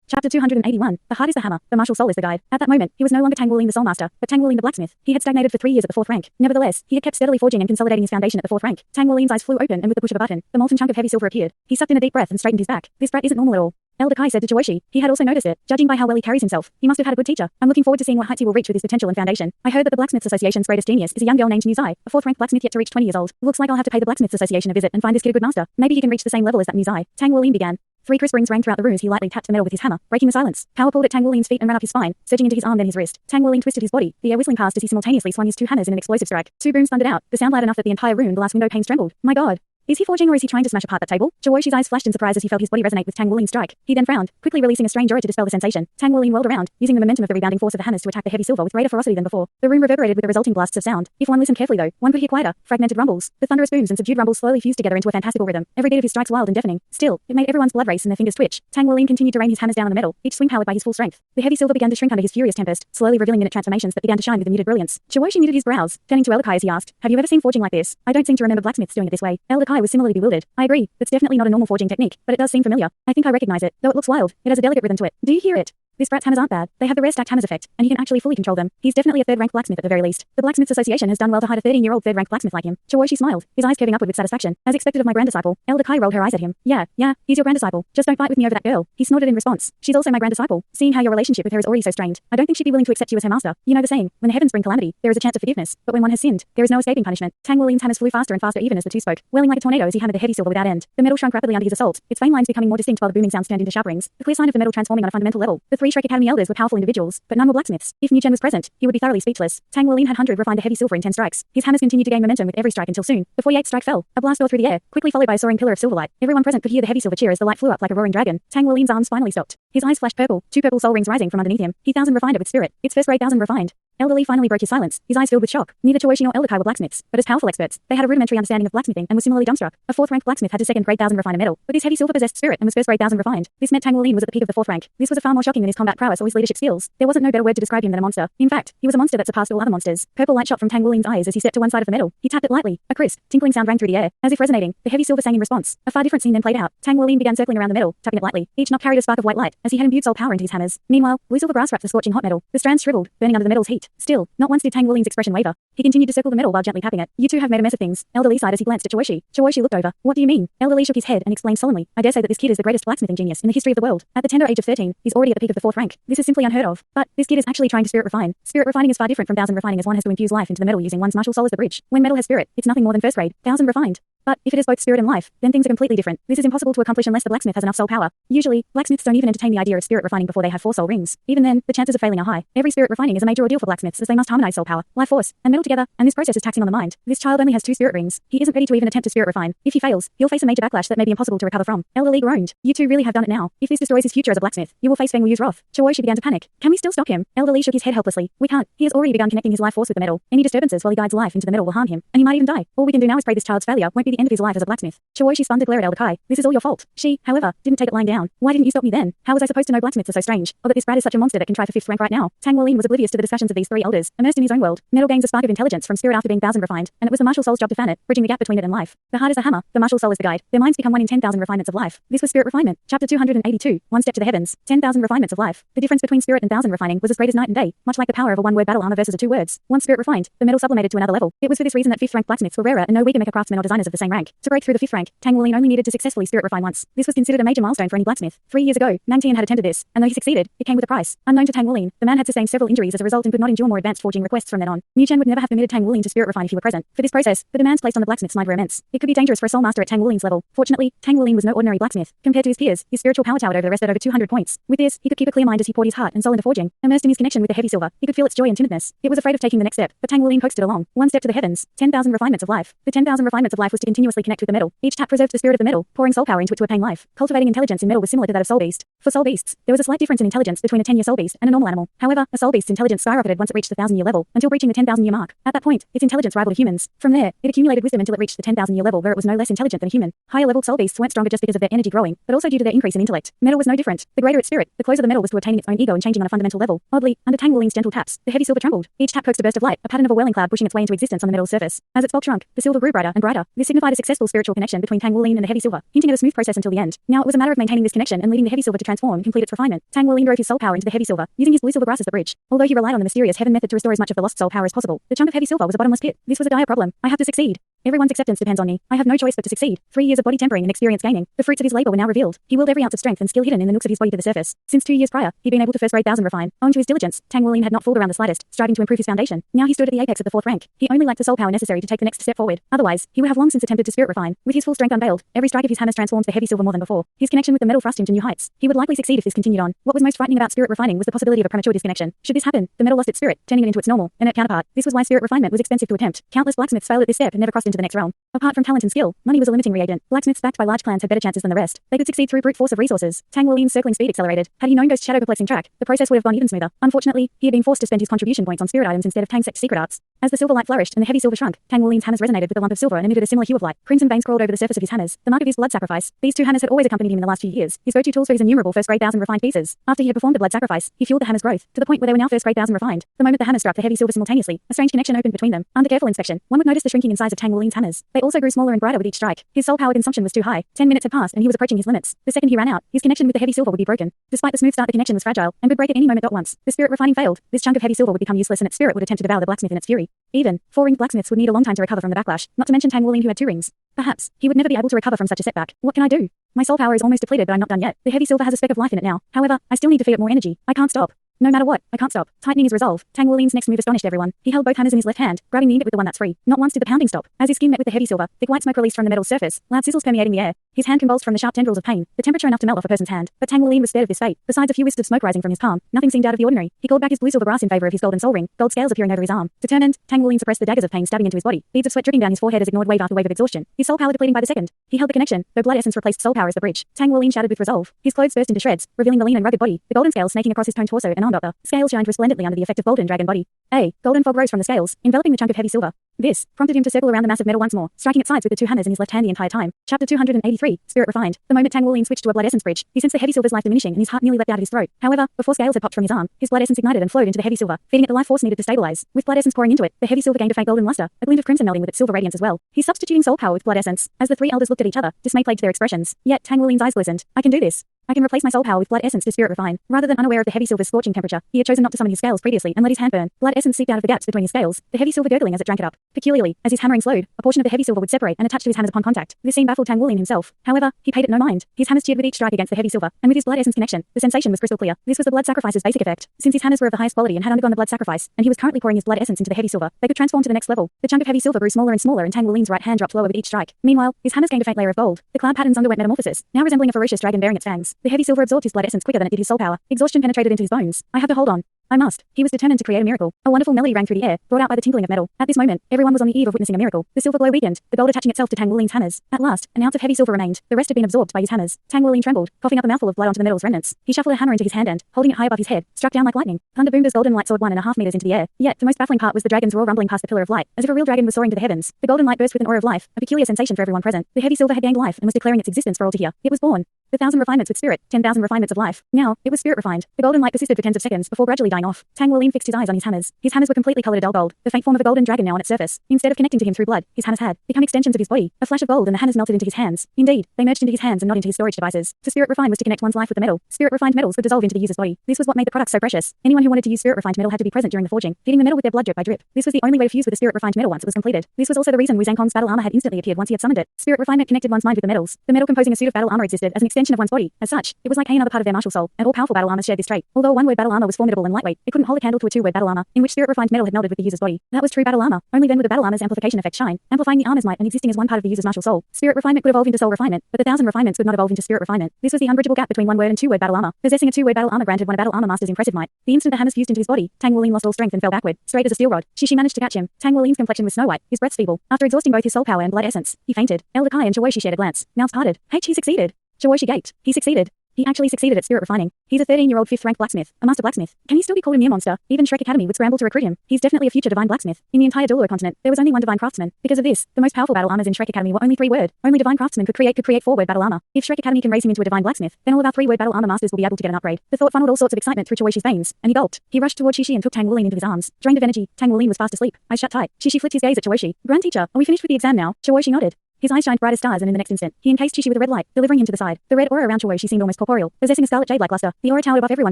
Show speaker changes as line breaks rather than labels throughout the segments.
Chapter 281. The heart is the hammer, the martial soul is the guide. At that moment, he was no longer Tang Wuling the soul master, but Tang Wuling the blacksmith. He had stagnated for 3 years at the 4th rank. Nevertheless, he had kept steadily forging and consolidating his foundation at the 4th rank. Tang Wuling's eyes flew open, and with the push of a button, the molten chunk of heavy silver appeared. He sucked in a deep breath and straightened his back. This brat isn't normal at all. Elder Kai said to Joishi. He had also noticed it. Judging by how well he carries himself, he must have had a good teacher. I'm looking forward to seeing what heights he will reach with his potential and foundation. I heard that the Blacksmiths Association's greatest genius is a young girl named Muzai, a 4th rank blacksmith yet to reach 20 years old. Looks like I'll have to pay the Blacksmiths Association a visit and find this kid a good master. Maybe he can reach the same level as that Muzai. Tang Wuling began. 3 crisp rings rang throughout the room as he lightly tapped the metal with his hammer, breaking the silence. Power pulled at Tang Wuling's feet and ran up his spine, surging into his arm then his wrist. Tang Wuling twisted his body, the air whistling past as he simultaneously swung his 2 hammers in an explosive strike. 2 booms thundered out, the sound loud enough that the entire room, glass window panes trembled. My god. Is he forging or is he trying to smash apart that table? Joishi's eyes flashed in surprise as he felt his body resonate with Tang Wuling's strike. He then frowned, quickly releasing a strange aura to dispel the sensation. Tang Wuling whirled around, using the momentum of the rebounding force of the hammers to attack the heavy silver with greater ferocity than before. The room reverberated with the resulting blasts of sound. If one listened carefully though, one could hear quieter, fragmented rumbles. The thunderous booms and subdued rumbles slowly fused together into a fantastical rhythm. Every beat of his strikes wild and deafening. Still, it made everyone's blood race and their fingers twitch. Tang Wuling continued to rain his hammers down on the metal, each swing powered by his full strength. The heavy silver began to shrink under his furious tempest, slowly revealing minute transformations that began to shine with a muted brilliance. Joishi knitted his brows, turning to Elder Kai as he asked, "Have you ever seen forging like this? I don't seem to remember blacksmiths doing it this way." Elder Kai was similarly bewildered. "I agree. That's definitely not a normal forging technique, but it does seem familiar. I think I recognize it, though it looks wild. It has a delicate rhythm to it. Do you hear it? This brat's hammers aren't bad. They have the rare stacked hammers effect, and he can actually fully control them. He's definitely a 3rd rank blacksmith at the very least. The Blacksmiths Association has done well to hide a 13-year-old 3rd rank blacksmith like him." Joishi smiled, his eyes curving upward with satisfaction. "As expected of my granddisciple." Elder Kai rolled her eyes at him. Yeah, he's your granddisciple. Just don't fight with me over that girl." He snorted in response. "She's also my granddisciple. Seeing how your relationship with her is already so strained, I don't think she'd be willing to accept you as her master. You know the saying, when the heavens bring calamity, there is a chance of forgiveness, but when one has sinned, there is no escaping punishment." Tang Wuling's hammers flew faster and faster even as the 2 spoke, whirling like a tornado as he hammered the heavy silver without end. The metal shrunk rapidly under his assault, its fine lines becoming more distinct while the booming sounds turned into sharp rings, the clear sign of the metal transforming on a fundamental level. The 3 Shrek Academy elders were powerful individuals, but none were blacksmiths. If Niu Chen was present, he would be thoroughly speechless. Tang Wuling had 100 refined the heavy silver in 10 strikes. His hammers continued to gain momentum with every strike until soon, the 48th strike fell. A blast fell through the air, quickly followed by a soaring pillar of silver light. Everyone present could hear the heavy silver cheer as the light flew up like a roaring dragon. Tang Wuling's arms finally stopped. His eyes flashed purple, 2 purple soul rings rising from underneath him. He 1000 refined it with spirit. It's first grade 1000 refined. Elder Lee finally broke his silence, his eyes filled with shock. Neither Joishi nor Elder Kai were blacksmiths, but as powerful experts, they had a rudimentary understanding of blacksmithing and were similarly dumbstruck. A 4th rank blacksmith had to 2nd grade 1000 refine a metal, but this heavy silver possessed spirit and was first grade 1000 refined. This meant Tang Wuling was at the peak of the 4th rank. This was far more shocking than his combat prowess or his leadership skills. There wasn't no better word to describe him than a monster. In fact, he was a monster that surpassed all other monsters. Purple light shot from Tang Wuling's eyes as he stepped to one side of the metal. He tapped it lightly. A crisp, tinkling sound rang through the air, as if resonating. The heavy silver sang in response. A far different scene then played out. Tang Wuling began circling around the metal, tapping it lightly. Each knock carried a spark of white light, as he had imbued soul power into his hammers. Meanwhile, blue silver brass wrapped the scorching hot metal. The strands shriveled, burning under the metal's heat. Still, not once did Tang Wuling's expression waver. He continued to circle the metal while gently tapping it. "You two have made a mess of things," Elder Lee sighed as he glanced at Joishi. Joishi looked over. "What do you mean?" Elder Lee shook his head and explained solemnly. "I dare say that this kid is the greatest blacksmithing genius in the history of the world. At the tender age of 13, he's already at the peak of the 4th rank. This is simply unheard of. But this kid is actually trying to spirit refine. Spirit refining is far different from 1000 refining, as one has to infuse life into the metal using one's martial soul as the bridge. When metal has spirit, it's nothing more than first grade 1000 refined. But if it is both spirit and life, then things are completely different. This is impossible to accomplish unless the blacksmith has enough soul power. Usually, blacksmiths don't even entertain the idea of spirit refining before they have 4 soul rings. Even then, the chances of failing are high. Every spirit refining is a major ordeal for blacksmiths as they must harmonize soul power, life force, and metal together, and this process is taxing on the mind. This child only has 2 spirit rings. He isn't ready to even attempt to spirit refine. If he fails, he'll face a major backlash that may be impossible to recover from." Elder Lee groaned. "You two really have done it now. If this destroys his future as a blacksmith, you will face Feng Wu's wrath." Joishi began to panic. "Can we still stop him?" Elder Lee shook his head helplessly. "We can't. He has already begun connecting his life force with the metal. Any disturbances while he guides life into the metal will harm him, and he might even die. All we can do now is pray this child's failure won't be the end of his life as a blacksmith." Joishi spun to glare at Elder Kai. "This is all your fault." She, however, didn't take it lying down. "Why didn't you stop me then? How was I supposed to know blacksmiths are so strange, or that this brat is such a monster that can try for 5th rank right now?" Tang Wuling was oblivious to the discussions of these 3 elders, immersed in his own world. Metal gains a spark of intelligence from spirit after being 1000 refined, and it was the martial soul's job to fan it, bridging the gap between it and life. The heart is the hammer, the martial soul is the guide. Their minds become one in 10,000 refinements of life. This was spirit refinement. Chapter 282. One step to the heavens. 10,000 refinements of life. The difference between spirit and 1000 refining was as great as night and day, much like the power of a one-word battle armor versus a 2 words. Once spirit refined, the metal sublimated to another level. It was for this reason that 5th rank blacksmiths were rarer and no weaker mecha craftsmen or designers of the same rank. To break through the 5th rank, Tang Wuling only needed to successfully spirit refine once. This was considered a major milestone for any blacksmith. 3 years ago, Nang Tian had attempted this, and though he succeeded, it came with a price. Unknown to Tang Wuling, the man had sustained several injuries as a result and could not endure more advanced forging requests from then on. Niu Chen would never have permitted Tang Wuling to spirit refine if he were present. For this process, the demands placed on the blacksmith's mind were immense. It could be dangerous for a soul master at Tang Wuling's level. Fortunately, Tang Wuling was no ordinary blacksmith. Compared to his peers, his spiritual power towered over the rest at over 200 points. With this, he could keep a clear mind as he poured his heart and soul into forging. Immersed in his connection with the heavy silver, he could feel its joy and timidness. It was afraid of taking the next step, but Tang Wuling coaxed it along. One step to the heavens. 10,000 refinements of life. The 10,000 refinements of life was to continuously connect with the metal. Each tap preserved the spirit of the metal, pouring soul power into it to attain life. Cultivating intelligence in metal was similar to that of soul beast. For soul beasts, there was a slight difference in intelligence between a 10-year soul beast and a normal animal. However, a soul beast's intelligence skyrocketed once it reached the 1000-year level, until reaching the 10,000-year mark. At that point, its intelligence rivaled a human's. From there, it accumulated wisdom until it reached the 10,000-year level where it was no less intelligent than a human. Higher-leveled soul beasts weren't stronger just because of their energy growing, but also due to their increase in intellect. Metal was no different. The greater its spirit, the closer the metal was to obtaining its own ego and changing on a fundamental level. Oddly, under Tang Wuling's gentle taps, the heavy silver trembled. Each tap coaxed a burst of light, a pattern of a whirling cloud pushing its way into existence on the metal's surface. As its bulk shrunk, the silver grew brighter and brighter. This signified a successful spiritual connection between Tang Wuling and the heavy silver, hinting at a smooth process until the end. Now it was a matter of maintaining this connection and leading the heavy silver to transform and complete its refinement. Tang Wuling drove his soul power into the heavy silver, using his blue silver grass as the bridge. Although he relied on the mysterious heaven method to restore as much of the lost soul power as possible, the chunk of heavy silver was a bottomless pit. This was a dire problem. I have to succeed. Everyone's acceptance depends on me. I have no choice but to succeed. 3 years of body tempering and experience gaining. The fruits of his labor were now revealed. He willed every ounce of strength and skill hidden in the nooks of his body to the surface. Since 2 years prior, he'd been able to first grade 1000 refine. Owing to his diligence, Tang Wuling had not fooled around the slightest, striving to improve his foundation. Now he stood at the apex of the 4th rank. He only lacked the soul power necessary to take the next step forward. Otherwise, he would have long since attempted to spirit refine. With his full strength unveiled, every strike of his hammers transforms the heavy silver more than before. His connection with the metal thrust him to new heights. He would likely succeed if this continued on. What was most frightening about spirit refining was the possibility of a premature disconnection. Should this happen, the metal lost its spirit, turning it into its normal, inert counterpart. This was why spirit refinement was expensive to attempt. Countless blacksmiths failed at this step and never crossed into the next realm. Apart from talent and skill, money was a limiting reagent. Blacksmiths backed by large clans had better chances than the rest. They could succeed through brute force of resources. Tang Wuling's circling speed accelerated. Had he known Ghost's shadow perplexing track, the process would have gone even smoother. Unfortunately, he had been forced to spend his contribution points on spirit items instead of Tang's secret arts. As the silver light flourished and the heavy silver shrunk, Tang Wuling's hammers resonated with the lump of silver and emitted a similar hue of light. Crimson veins crawled over the surface of his hammers, the mark of his blood sacrifice. These 2 hammers had always accompanied him in the last few years, his go-to tools for his innumerable first-grade 1000 refined pieces. After he had performed the blood sacrifice, he fueled the hammers' growth, to the point where they were now first-grade 1000 refined. The moment the hammers struck the heavy silver simultaneously, a strange connection opened between them. Under careful inspection, one would notice the shrinking in size of Tang Wuling's hammers. They also grew smaller and brighter with each strike. His soul power consumption was too high. 10 minutes had passed and he was approaching his limits. The second he ran out, his connection with the heavy silver would be broken. Despite the smooth start, the connection was fragile and would break at any moment. Once the spirit refining failed, this chunk of heavy silver would become useless and its spirit would attempt to devour the blacksmith in its fury. Even 4-ringed blacksmiths would need a long time to recover from the backlash, not to mention Tang Wuling who had 2 rings. Perhaps he would never be able to recover from such a setback. What can I do? My soul power is almost depleted, but I'm not done yet. The heavy silver has a speck of life in it now. However, I still need to feed it more energy. I can't stop. No matter what, I can't stop. Tightening his resolve, Tang Wuling's next move astonished everyone. He held both hammers in his left hand, grabbing the ingot with the one that's free. Not once did the pounding stop. As his skin met with the heavy silver, thick white smoke released from the metal's surface, loud sizzles permeating the air. His hand convulsed from the sharp tendrils of pain, the temperature enough to melt off a person's hand. But Tang Wuling was spared of this fate. Besides a few wisps of smoke rising from his palm, nothing seemed out of the ordinary. He called back his blue silver brass in favor of his golden soul ring, gold scales appearing over his arm. Determined, Tang Wuling suppressed the daggers of pain stabbing into his body, beads of sweat dripping down his forehead as ignored wave after wave of exhaustion. His soul power depleting by the second. He held the connection, though blood essence replaced soul power as the bridge. Tang Wuling shouted with resolve. His clothes burst into shreds, revealing the lean and rugged body, the golden scales snaking across his toned torso and arm. The scales shined resplendently under the effect of golden dragon body. A golden fog rose from the scales, enveloping the chunk of heavy silver. This prompted him to circle around the mass of metal once more, striking its sides with the 2 hammers in his left hand the entire time. Chapter 283, Spirit Refined. The moment Tang Wuling switched to a blood essence bridge, he sensed the heavy silver's life diminishing and his heart nearly leapt out of his throat. However, before scales had popped from his arm, his blood essence ignited and flowed into the heavy silver, feeding it the life force needed to stabilize. With blood essence pouring into it, the heavy silver gained a faint golden luster, a glint of crimson melding with its silver radiance as well. He's substituting soul power with blood essence. As the 3 elders looked at each other, dismay plagued their expressions. Yet Tang Wuling's eyes glistened. I can do this. I can replace my soul power with blood essence to spirit refine. Rather than unaware of the heavy silver's scorching temperature, he had chosen not to summon his scales previously and let his hand burn. Blood essence seeped out of the gaps between his scales, the heavy silver gurgling as it drank it up. Peculiarly, as his hammering slowed, a portion of the heavy silver would separate and attach to his hammers upon contact. This scene baffled Tang Wuling himself. However, he paid it no mind. His hammers cheered with each strike against the heavy silver, and with his blood essence connection, the sensation was crystal clear. This was the blood sacrifice's basic effect. Since his hammers were of the highest quality and had undergone the blood sacrifice, and he was currently pouring his blood essence into the heavy silver, they could transform to the next level. The chunk of heavy silver grew smaller and smaller, and Tang Wuling's right hand dropped lower with each strike. Meanwhile, his hammers gained a faint layer of gold. The cloud patterns underwent metamorphosis, now resembling a ferocious dragon bearing its fangs. The heavy silver absorbed his blood essence quicker than it did his soul power. Exhaustion penetrated into his bones. I have to hold on. I must. He was determined to create a miracle. A wonderful melody rang through the air, brought out by the tinkling of metal. At this moment, everyone was on the eve of witnessing a miracle. The silver glow weakened, the gold attaching itself to Tang Wuling's hammers. At last, an ounce of heavy silver remained. The rest had been absorbed by his hammers. Tang Wuling trembled, coughing up a mouthful of blood onto the metal's remnants. He shuffled a hammer into his hand and, holding it high above his head, struck down like lightning. Thunder boomed as golden light soared 1.5 meters into the air. Yet, the most baffling part was the dragon's roar rumbling past the pillar of light, as if a real dragon was soaring to the heavens. The golden light burst with an aura of life, a peculiar sensation for everyone present. The heavy silver had gained life and was declaring its existence for all to hear. It was born. The 1,000 refinements with spirit, 10,000 refinements of life. Now, it was spirit refined. The golden light persisted for tens of seconds before gradually dying off. Tang Wuling fixed his eyes on his hammers. His hammers were completely colored a dull gold, the faint form of a golden dragon now on its surface. Instead of connecting to him through blood, his hammers had become extensions of his body. A flash of gold and the hammers melted into his hands. Indeed, they merged into his hands and not into his storage devices. To spirit refine was to connect one's life with the metal. Spirit refined metals would dissolve into the user's body. This was what made the product so precious. Anyone who wanted to use spirit refined metal had to be present during the forging, feeding the metal with their blood drip by drip. This was the only way to fuse with the spirit refined metal once it was completed. This was also the reason Wu Zhangkong's battle armor had instantly appeared once he had summoned it. Spirit refinement connected one's mind with the metals. The metal composing a suit of battle armor existed as an extension of one's body. As such, it was like another part of their martial soul, and all powerful battle armor shared this trait. Although a one-word battle armor was formidable and lightweight, it couldn't hold a candle to a two-word battle armor, in which spirit refined metal had melded with the user's body. That was true battle armor. Only then would the battle armor's amplification effect shine, amplifying the armor's might and existing as one part of the user's martial soul. Spirit refinement could evolve into soul refinement, but the 1,000 refinements could not evolve into spirit refinement. This was the unbridgeable gap between one-word and two-word battle armor. Possessing a two-word battle armor granted one a battle armor master's impressive might. The instant the hammers fused into his body, Tang Wuling lost all strength and fell backward, straight as a steel rod. She managed to catch him. Tang Wuling's complexion was snow white, his breath feeble. After exhausting both his soul power and blood essence, he fainted. Elder Kai and Chawoshi shared a glance. Mouths parted. He succeeded. Chawoshi gaped. He succeeded. He actually succeeded at spirit refining. He's a 13-year-old 5th-rank blacksmith, a master blacksmith. Can he still be called a mere monster? Even Shrek Academy would scramble to recruit him. He's definitely a future divine blacksmith. In the entire Douluo continent, there was only one divine craftsman. Because of this, the most powerful battle armors in Shrek Academy were only 3-word. Only divine craftsmen could create 4-word battle armor. If Shrek Academy can raise him into a divine blacksmith, then all of our 3-word battle armor masters will be able to get an upgrade. The thought funneled all sorts of excitement through Chawoshi's veins, and he gulped. He rushed toward Shishi and took Tang Wuling into his arms. Drained of energy, Tang Wuling was fast asleep. Eyes shut tight. Shishi flipped his gaze at Chawoshi. Grand teacher, are we finished with the exam now? Chawoshi nodded. His eyes shined bright as stars, and in the next instant, he encased Shishi with a red light, delivering him to the side. The red aura around Chawoshi seemed almost corporeal, possessing a scarlet jade-like luster. The aura towered above everyone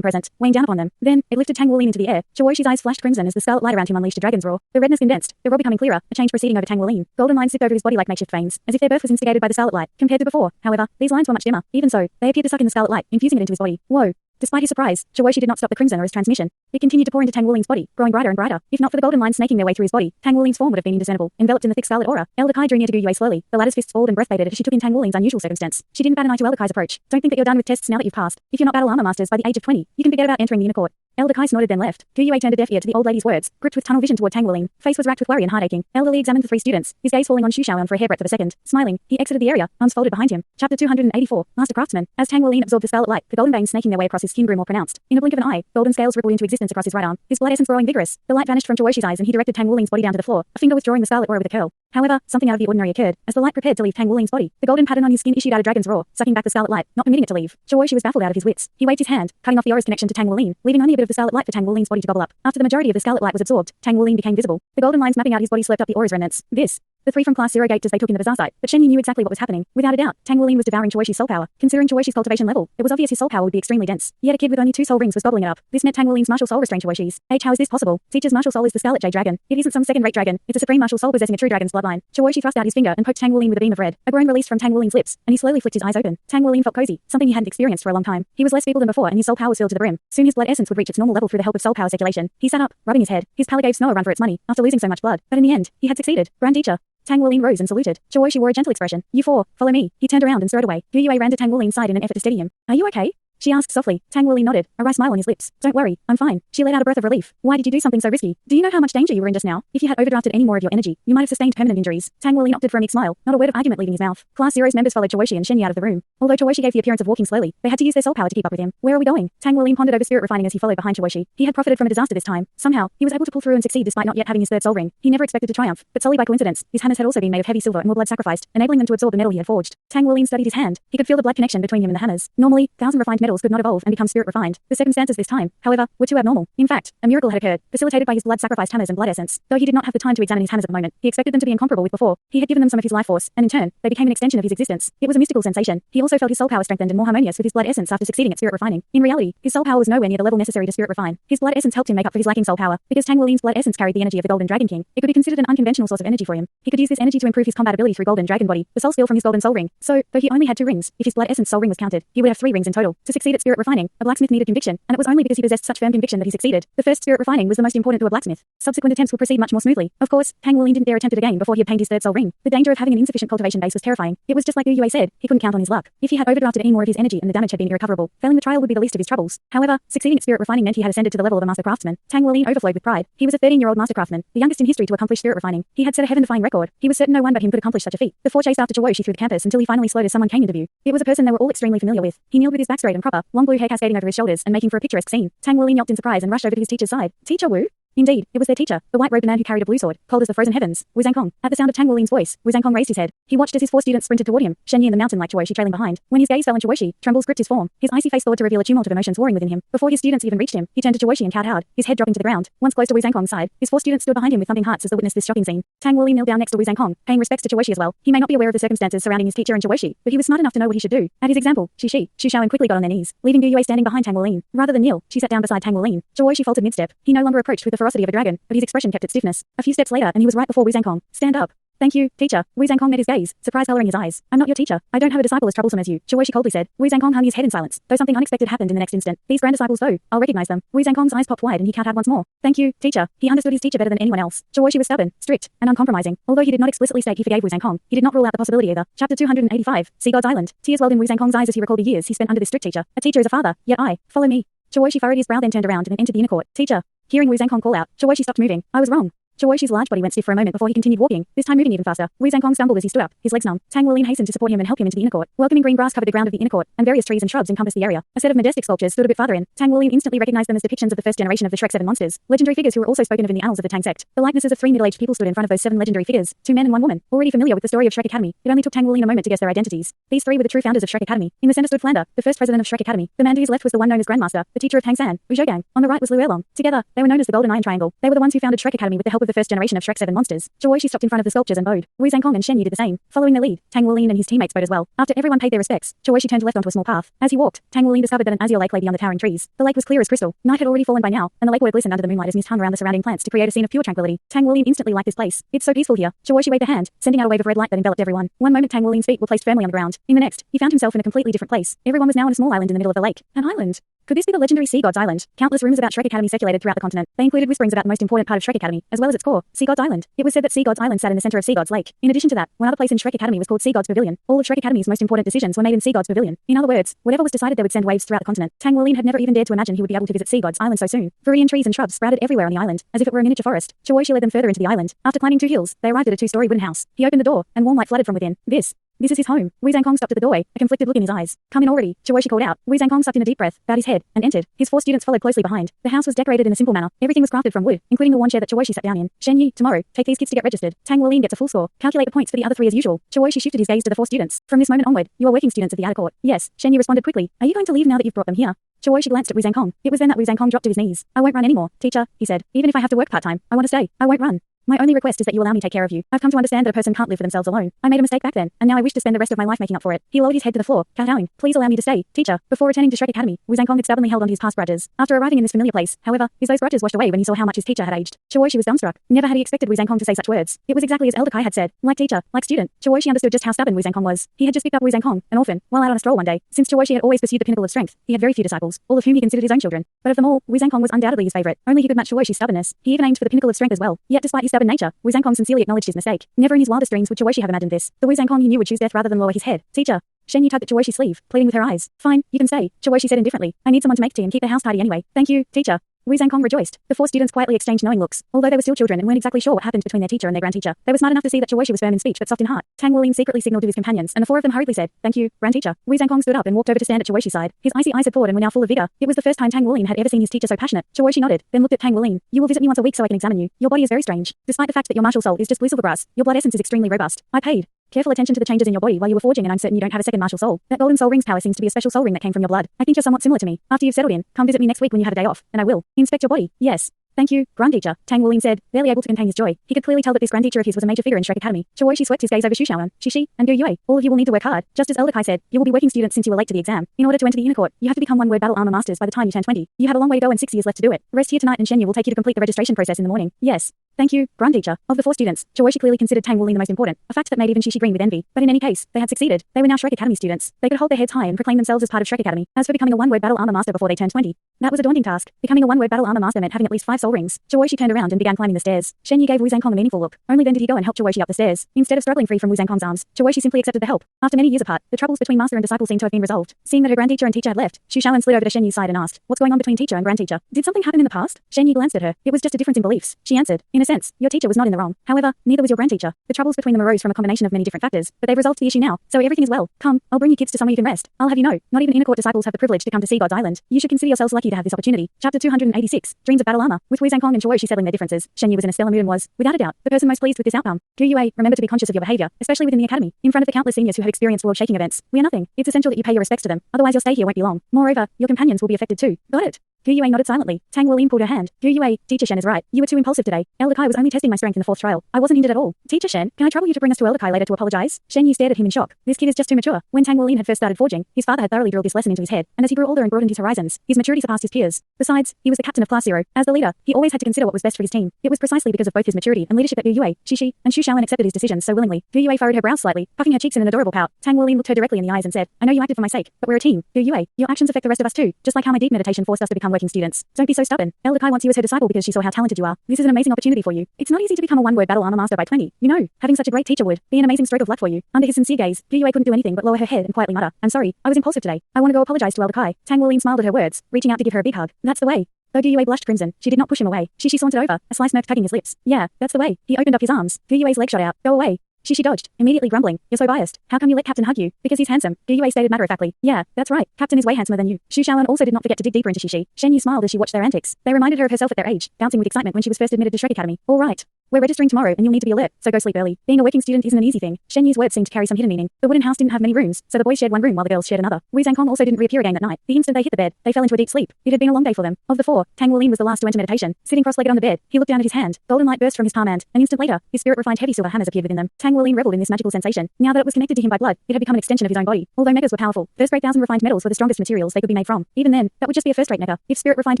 present, weighing down upon them. Then, it lifted Tang Wuling into the air. Chawoshi's eyes flashed crimson as the scarlet light around him unleashed a dragon's roar. The redness condensed, the roar becoming clearer, a change proceeding over Tang Wuling. Golden lines zipped over his body like makeshift veins, as if their birth was instigated by the scarlet light. Compared to before, however, these lines were much dimmer. Even so, they appeared to suck in the scarlet light, infusing it into his body. Whoa. Despite his surprise, Chawoshi did not stop the crimson or his transmission. It continued to pour into Tang Wuling's body, growing brighter and brighter. If not for the golden lines snaking their way through his body, Tang Wuling's form would have been indiscernible, enveloped in the thick scarlet aura. Elder Kai drew near to Gu Yue slowly. The latter's fists balled and breath-faded as she took in Tang Wuling's unusual circumstance. She didn't bat an eye to Elder Kai's approach. Don't think that you're done with tests now that you've passed. If you're not battle armor masters by the age of 20, you can forget about entering the inner court. Elder Kai snorted then left. Gu Yue turned a deaf ear to the old lady's words, gripped with tunnel vision toward Tang Wuling. Face was racked with worry and heart aching. Elder Lee examined the three students, his gaze falling on Xu Xiaoan for a hairbreadth of a second. Smiling, he exited the area, arms folded behind him. Chapter 284, Master Craftsman. As Tang Wuling absorbed the scarlet light, the golden veins snaking their way across his skin grew more pronounced. In a blink of an eye, golden scales rippled into existence across his right arm, his blood essence growing vigorous. The light vanished from Chawoshi's eyes and he directed Tang Wuling's body down to the floor, a finger withdrawing the scarlet aura with a curl. However, something out of the ordinary occurred. As the light prepared to leave Tang Wuling's body, the golden pattern on his skin issued out a dragon's roar, sucking back the scarlet light, not permitting it to leave. Chawoshi was baffled out of his wits. He waved his hand, cutting off the aura's connection to Tang Wuling, leaving only a bit of the scarlet light for Tang Wuling's body to gobble up. After the majority of the scarlet light was absorbed, Tang Wuling became visible. The golden lines mapping out his body slurped up the aura's remnants. The three from Class 0 gaped as they took in the bizarre sight, but Shen Yi knew exactly what was happening. Without a doubt, Tang Wuling was devouring Chawoshi's soul power. Considering Chawoshi's cultivation level, it was obvious his soul power would be extremely dense. Yet a kid with only 2 soul rings was gobbling it up. This meant Tang Wuling's martial soul restrained Chawoshi's. How is this possible? Teacher's martial soul is the Scarlet Jade Dragon. It isn't some second-rate dragon. It's a supreme martial soul possessing a true dragon's bloodline. Chawoshi thrust out his finger and poked Tang Wuling with a beam of red. A groan released from Tang Wuling's lips, and he slowly flicked his eyes open. Tang Wuling felt cozy, something he hadn't experienced for a long time. He was less feeble than before, and his soul power was filled to the brim. Soon his blood essence would reach its normal level through the help of soul power circulation. He sat up, rubbing his head. His pallor gave Snow a run for its money, after losing so much blood. But in the end, he had succeeded. Grand teacher. Tang Wuling rose and saluted. Chawoshi wore a gentle expression. You four, follow me. He turned around and strode away. Gu Yue ran to Tang Wuling's side in an effort to steady him. Are you okay? She asked softly. Tang Wuling nodded, a wry smile on his lips. Don't worry, I'm fine. She let out a breath of relief. Why did you do something so risky? Do you know how much danger you were in just now? If you had overdrafted any more of your energy, you might have sustained permanent injuries. Tang Wuling opted for a meek smile, not a word of argument leaving his mouth. Class 0's members followed Chawoshi and Shen Yi out of the room. Although Chawoshi gave the appearance of walking slowly, they had to use their soul power to keep up with him. Where are we going? Tang Wuling pondered over spirit refining as he followed behind Chawoshi. He had profited from a disaster this time. Somehow, he was able to pull through and succeed despite not yet having his third soul ring. He never expected to triumph, but solely by coincidence, his hammers had also been made of heavy silver and more blood sacrificed, enabling them to absorb the metal he had forged. Tang Wuling studied his hand. He could feel the blood connection between him and the hammers. Normally, 1,000 refined metals could not evolve and become spirit refined. The circumstances this time, however, were too abnormal. In fact, a miracle had occurred, facilitated by his blood-sacrificed hammers and blood essence. Though he did not have the time to examine his hammers at the moment, he expected them to be incomparable with before. He had given them some of his life force, and in turn, they became an extension of his existence. It was a mystical sensation. He also felt his soul power strengthened and more harmonious with his blood essence after succeeding at spirit refining. In reality, his soul power was nowhere near the level necessary to spirit refine. His blood essence helped him make up for his lacking soul power. Because Tang Wuling's blood essence carried the energy of the Golden Dragon King, it could be considered an unconventional source of energy for him. He could use this energy to improve his combat ability through Golden Dragon Body, the soul skill from his Golden Soul Ring. So, though he only had 2 rings, if his blood essence soul ring was counted, he would have 3 rings in total. To succeed at spirit refining, a blacksmith needed conviction, and it was only because he possessed such firm conviction that he succeeded. The first spirit refining was the most important to a blacksmith. Subsequent attempts will proceed much more smoothly. Of course, Tang Wuling didn't dare attempt it again before he obtained his third soul ring. The danger of having an insufficient cultivation base was terrifying. It was just like Gu Yue said, he couldn't count on his luck. If he had overdrafted any more of his energy and the damage had been irrecoverable, failing the trial would be the least of his troubles. However, succeeding at spirit refining meant he had ascended to the level of a master craftsman. Tang Wuling overflowed with pride. He was a 13-year-old master craftsman, the youngest in history to accomplish spirit refining. He had set a heaven-defying record. He was certain no one but him could accomplish such a feat. The 4 chased after Chawoshi through the campus until he finally slowed as someone came into view. It was a person they were all extremely familiar with. He kneeled with his back straight and proper, long blue hair cascading over his shoulders and making for a picturesque scene. Tang Wuling yelped in surprise and rushed over to his teacher's side. Teacher Wu? Indeed, it was their teacher, the white-robed man who carried a blue sword, cold as the frozen heavens, Wu Zhangkong. At the sound of Tang Wuling's voice, Wu Zhangkong raised his head. He watched as his 4 students sprinted toward him, Shen Yi and the mountain like Chawoshi trailing behind. When his gaze fell on Chawoshi, trembles gripped his form. His icy face thawed to reveal a tumult of emotions warring within him. Before his students even reached him, he turned to Chawoshi and kowtowed, his head dropping to the ground. Once close to Wu Zhangkong's side, his 4 students stood behind him with thumping hearts as they witnessed this shocking scene. Tang Wuling knelt down next to Wu Zhangkong, paying respects to Chawoshi as well. He may not be aware of the circumstances surrounding his teacher and Chawoshi, but he was smart enough to know what he should do. At his example, Xu Xiaoan quickly got on their knees, leaving Gu Yue standing behind Tang Wuling. Rather than kneel, she sat down beside Tang Wuling. Chawoshi faltered mid-step. He no longer approached with the ferocity of a dragon, but his expression kept its stiffness. A few steps later, and he was right before Wu Zhangkong. Stand up. Thank you, teacher. Wu Zhangkong met his gaze, surprise coloring his eyes. I'm not your teacher. I don't have a disciple as troublesome as you, Chawoshi coldly said. Wu Zhangkong hung his head in silence, though something unexpected happened in the next instant. These grand disciples though, I'll recognize them. Wu Zhangkong's eyes popped wide and he kowtowed once more. Thank you, teacher. He understood his teacher better than anyone else. Chawoshi was stubborn, strict, and uncompromising. Although he did not explicitly state he forgave Wu Zhangkong, he did not rule out the possibility either. Chapter 285, Sea God's Island. Tears welled in Wu Zhangkong's eyes as he recalled the years he spent under this strict teacher. A teacher is a father, yet follow me. Chawoshi furrowed his brow then turned around and entered the inner court. Teacher. Hearing Wu Zhangkong call out, Chawoshi stopped moving. I was wrong. Chawoshi's large body went stiff for a moment before he continued walking, this time moving even faster. Wu Zhangkong stumbled as he stood up, his legs numb. Tang Wuling hastened to support him and help him into the inner court. Welcoming green grass covered the ground of the inner court, and various trees and shrubs encompassed the area. A set of majestic sculptures stood a bit farther in. Tang Wuling instantly recognized them as depictions of the first generation of the Shrek 7 monsters, legendary figures who were also spoken of in the annals of the Tang sect. The likenesses of 3 middle-aged people stood in front of those 7 legendary figures, 2 men and 1 woman. Already familiar with the story of Shrek Academy, it only took Tang Wuling a moment to guess their identities. These 3 were the true founders of Shrek Academy. In the center stood Flander, the first president of Shrek Academy. The man to his left was the one known as Grandmaster, the teacher of Tang San, Wu Zhougang. On the right was Lu Erlong. Together, they were known as the Golden Iron Triangle. They were the ones who founded Shrek Academy with the help of of the first generation of Shrek 7 monsters. She stopped in front of the sculptures and bowed. Wu Zhangkong and Shen Yi did the same. Following their lead, Tang Wuling and his teammates bowed as well. After everyone paid their respects, she turned left onto a small path. As he walked, Tang Wuling discovered that an azure lake lay beyond the towering trees. The lake was clear as crystal. Night had already fallen by now, and the lake water glistened under the moonlight as mist hung around the surrounding plants to create a scene of pure tranquility. Tang Wuling instantly liked this place. It's so peaceful here. She waved a hand, sending out a wave of red light that enveloped everyone. One moment Tang Wuling's feet were placed firmly on the ground. In the next, he found himself in a completely different place. Everyone was now on a small island in the middle of the lake. An island. Could this be the legendary Sea Gods Island? Countless rumors about Shrek Academy circulated throughout the continent. They included whisperings about the most important part of Shrek Academy, as well as its core, Sea Gods Island. It was said that Sea Gods Island sat in the center of Sea Gods Lake. In addition to that, one other place in Shrek Academy was called Sea Gods Pavilion. All of Shrek Academy's most important decisions were made in Sea Gods Pavilion. In other words, whatever was decided there would send waves throughout the continent. Tang Wuling had never even dared to imagine he would be able to visit Sea Gods Island so soon. Viridian trees and shrubs sprouted everywhere on the island, as if it were a miniature forest. She led them further into the island. After climbing 2 hills, they arrived at a 2-story wooden house. He opened the door, and warm light flooded from within. This is his home. Wu Zhangkong stopped at the doorway, a conflicted look in his eyes. Come in already, She called out. Wu Zhangkong sucked in a deep breath, bowed his head, and entered. His 4 students followed closely behind. The house was decorated in a simple manner. Everything was crafted from wood, including the one chair that Shi sat down in. Shen Yi, tomorrow, take these kids to get registered. Tang Wuling gets a full score. Calculate the points for the other 3 as usual. Shi shifted his gaze to the 4 students. From this moment onward, you are working students of the outer court. Yes, Shen Yi responded quickly. Are you going to leave now that you've brought them here? Shi glanced at Wu Zhangkong. It was then that Wu Zhangkong dropped to his knees. I won't run anymore, teacher, he said. Even if I have to work part-time, I want to stay. I won't run. My only request is that you allow me to take care of you. I've come to understand that a person can't live for themselves alone. I made a mistake back then, and now I wish to spend the rest of my life making up for it. He lowered his head to the floor, kowtowing. Please allow me to stay, teacher. Before returning to Shrek Academy, Wu Zhangkong had stubbornly held on to his past grudges. After arriving in this familiar place, however, those grudges washed away when he saw how much his teacher had aged. Shi was dumbstruck. Never had he expected Wu Zhangkong to say such words. It was exactly as Elder Kai had said. Like teacher, like student. Shi understood just how stubborn Wu Zhangkong was. He had just picked up Wu Zhangkong, an orphan, while out on a stroll one day. Since Shi had always pursued the pinnacle of strength, he had very few disciples, all of whom he considered his own children. But of them all, Wu Zhangkong was undoubtedly his favorite. Only he could match Shi's stubbornness. He even aimed for the pinnacle of strength as well. Yet despite his stubborn nature, Wu Zhangkong sincerely acknowledged his mistake. Never in his wildest dreams would Shi have imagined this. The Wu Zhangkong he knew would choose death rather than lower his head. Teacher. Shen Yi tugged at Shi's sleeve, pleading with her eyes. Fine, you can stay, Shi said indifferently. I need someone to make tea and keep the house tidy anyway. Thank you, teacher. Wu Zhangkong rejoiced. The 4 students quietly exchanged knowing looks. Although they were still children and weren't exactly sure what happened between their teacher and their grandteacher, they were smart enough to see that Shi was firm in speech but soft in heart. Tang Wuling secretly signaled to his companions, and the 4 of them hurriedly said, Thank you, grandteacher. Wu Zhangkong stood up and walked over to stand at Shi's side. His icy eyes had thawed and were now full of vigor. It was the first time Tang Wuling had ever seen his teacher so passionate. Shi nodded, then looked at Tang Wuling. You will visit me once a week so I can examine you. Your body is very strange. Despite the fact that your martial soul is just blue silver brass, your blood essence is extremely robust. I paid careful attention to the changes in your body while you were forging, and I'm certain you don't have a second martial soul. That golden soul ring's power seems to be a special soul ring that came from your blood. I think you're somewhat similar to me. After you've settled in, come visit me next week when you have a day off, and I will inspect your body. Yes. Thank you, grandteacher, Tang Wuling said, barely able to contain his joy. He could clearly tell that this grandteacher of his was a major figure in Shrek Academy. Shi swept his gaze over Shushaoan, Shishi, and Gu Yue. All of you will need to work hard. Just as Elder Kai said, you will be working students since you were late to the exam. In order to enter the inner court, you have to become one-word battle armor masters by the time you turn 20. You have a long way to go and 6 years left to do it. Rest here tonight and Shen Yi will take you to complete the registration process in the morning. Yes. Thank you, grandteacher. Of the 4 students, Shi clearly considered Tang Wuling the most important, a fact that made even Shishi green with envy. But in any case, they had succeeded. They were now Shrek Academy students. They could hold their heads high and proclaim themselves as part of Shrek Academy. As for becoming a one-word battle armor master before they turned 20, that was a daunting task. Becoming a one-word battle armor master meant having at least 5 soul rings. Shi turned around and began climbing the stairs. Shen Yi gave Wu Zhangkong a meaningful look. Only then did he go and help Shi up the stairs. Instead of struggling free from Wu Zhangkong's arms, Shi simply accepted the help. After many years apart, the troubles between master and disciple seemed to have been resolved. Seeing that her grandteacher and teacher had left, Xu Shaoan slid over to Shen Yi's side and asked, What's going on between teacher and grandteacher? Did something happen in the past? Shen Yi glanced at her. It was just a difference in beliefs. She answered, In a sense, your teacher was not in the wrong. However, neither was your grandteacher. The troubles between them arose from a combination of many different factors, but they've resolved the issue now, so everything is well. Come, I'll bring you kids to somewhere you can rest. I'll have you know, not even inner court disciples have the privilege to come to Sea Gods Island. You should consider yourselves lucky to have this opportunity. Chapter 286, Dreams of Battle Armor. With Wu Zhangkong and Shi settling their differences, Shen Yi was in a stellar mood and was, without a doubt, the person most pleased with this outcome. Gu Yue, remember to be conscious of your behavior, especially within the academy, in front of the countless seniors who have experienced world-shaking events. We are nothing. It's essential that you pay your respects to them, otherwise your stay here won't be long. Moreover, your companions will be affected too. Got it? Gu Yue nodded silently. Tang Wuling pulled her hand. Gu Yue, Teacher Shen is right. You were too impulsive today. Elder Kai was only testing my strength in the 4th trial. I wasn't injured at all. Teacher Shen, can I trouble you to bring us to Elder Kai later to apologize? Shen Yi stared at him in shock. This kid is just too mature. When Tang Wuling had first started forging, his father had thoroughly drilled this lesson into his head, and as he grew older and broadened his horizons, his maturity surpassed his peers. Besides, he was the captain of Class 0. As the leader, he always had to consider what was best for his team. It was precisely because of both his maturity and leadership that Gu Yue, Shishi, and Xu Shaoan accepted his decisions so willingly. Gu Yue furrowed her brows slightly, puffing her cheeks in an adorable pout. Tang Wuling looked her directly in the eyes and said, I know you acted for my sake, but we're a team. Gu Yue, your actions affect the rest of us too, just like how my deep meditation forced us to become working students. Don't be so stubborn. Elder Kai wants you as her disciple because she saw how talented you are. This is an amazing opportunity for you. It's not easy to become a one-word battle armor master by 20. You know, having such a great teacher would be an amazing stroke of luck for you. Under his sincere gaze, Gu Yue couldn't do anything but lower her head and quietly mutter, I'm sorry, I was impulsive today. I want to go apologize to Elder Kai. Tang Wuling smiled at her words, reaching out to give her a big hug. That's the way. Though Gu Yue blushed crimson, she did not push him away. Shishi sauntered over, a sly smirk tugging his lips. Yeah, that's the way. He opened up his arms. Gu Yue's leg shot out. Go away. Shishi dodged, immediately grumbling. You're so biased. How come you let Captain hug you? Because he's handsome. Gu Yue stated matter-of-factly. Yeah, that's right. Captain is way handsomer than you. Xu Shaoan also did not forget to dig deeper into Shishi. Shen Yi smiled as she watched their antics. They reminded her of herself at their age, bouncing with excitement when she was first admitted to Shrek Academy. All right. We're registering tomorrow and you'll need to be alert, so go sleep early. Being a working student isn't an easy thing. Shen Yu's words seemed to carry some hidden meaning. The wooden house didn't have many rooms, so the boys shared one room while the girls shared another. Wu Zhangkong also didn't reappear again that night. The instant they hit the bed, they fell into a deep sleep. It had been a long day for them. Of the four, Tang Wuling was the last to enter meditation. Sitting cross-legged on the bed, he looked down at his hand. Golden light burst from his palm and, an instant later, his spirit-refined heavy silver hammers appeared within them. Tang Wuling reveled in this magical sensation. Now that it was connected to him by blood, it had become an extension of his own body. Although megas were powerful, first-rate 1,000 refined metals were the strongest materials they could be made from. Even then, that would just be a first-rate mecha. If spirit-refined